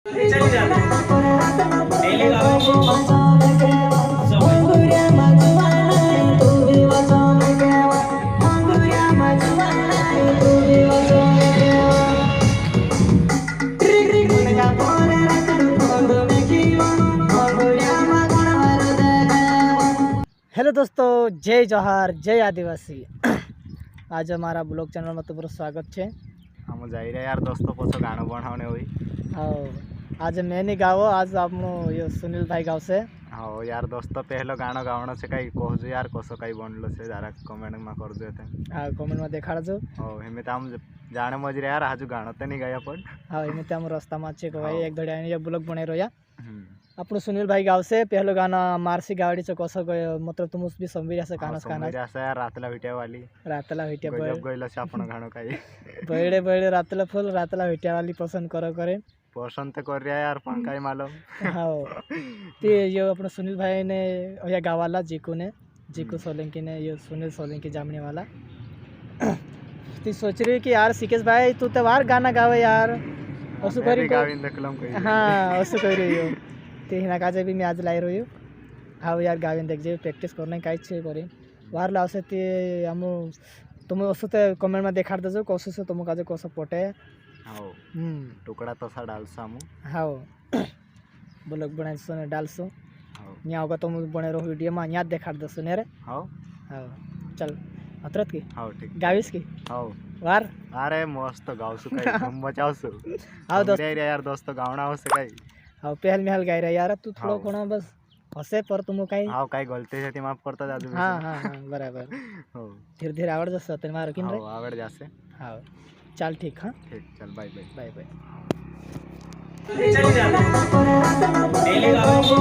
चली जाते डेली गावाची सवय हेलो दोस्तों, जय जोहार, जय आदिवासी। आज हमारा ब्लॉग चैनल में तुम्हारा स्वागत है। हम जाई रहे यार दोस्तों पास गाणं बनावणे होई। आज मैं नहीं गावो, आज आप ये सुनील भाई गाव से। हो यार दोस्तों पहलो गाणं गावणं से काही कहजो यार कसं काही बनलो से जरा कमेंट में कर दो ते। कमेंट में देखा जो। हो हेमे त हम जाणे मजरे यार आज गाणं ते नहीं गाया पण। हेमे ते हम रास्ता में छे को भाई एक धड़ी आने ये ब्लॉग बने रोया। हम्म आपण सुनील भाई गाव से पहलो गाना मारसी गावडीचं कसं मतलब तुम भी समबीर असं गाणं गाणं असं यार रातला भेट्यावाली रातला भेट्या गजब गइल से आपण गाणं काही बळे बळे रातला फुल रातला भेट्यावाली पसंद करे पसंद तर कर यार पण काही मालूम। हो ते ये अपने सुनील भाई ने या गावाला जीकू सोलंकी ने ये सुनील सोलंकी जामने वाला ती सोच रही कि यार सिकेश भाई तू तो वार गाना गावे यार असं करी गावीन देखलम काही। हाँ असं करी यो ते हिना काजे भी मैं आज लाई रही हाँ यार गावीन देख जे प्रैक्टिस करने काहीच करे वार लावसे ते हम तुम असं ते कमेंट में देखाड देजो कसं से तुम काजे कसं पटे। हो टुकड़ा तसा डालसा हम। हाँ ब्लॉग बनाइसो ने डालसो हो यहाँ होगा तुम बने रहो वीडियो में यहाँ देखा दो सुने रे। हो हाँ चल अतरत की हो ठीक गाविस की हो वार अरे मस्त गावसु काही गम बचावसु। हाँ दोस्त यार दोस्तों गावणा आवसे काही। हाँ पहल महल गाय रहा यार तू थोड़ा हाँ। कोणा बस हसे पर तुम काही हाव काही गलती है ती माफ करता दादू। हाँ हाँ हाँ बराबर हो धीरे धीरे आवड़ जसं ते मारो किन रे। हो आवड जासे। हाँ चल ठीक हाँ ठीक चल बाय बाय बाय बाय। चली जाते डेली गावाची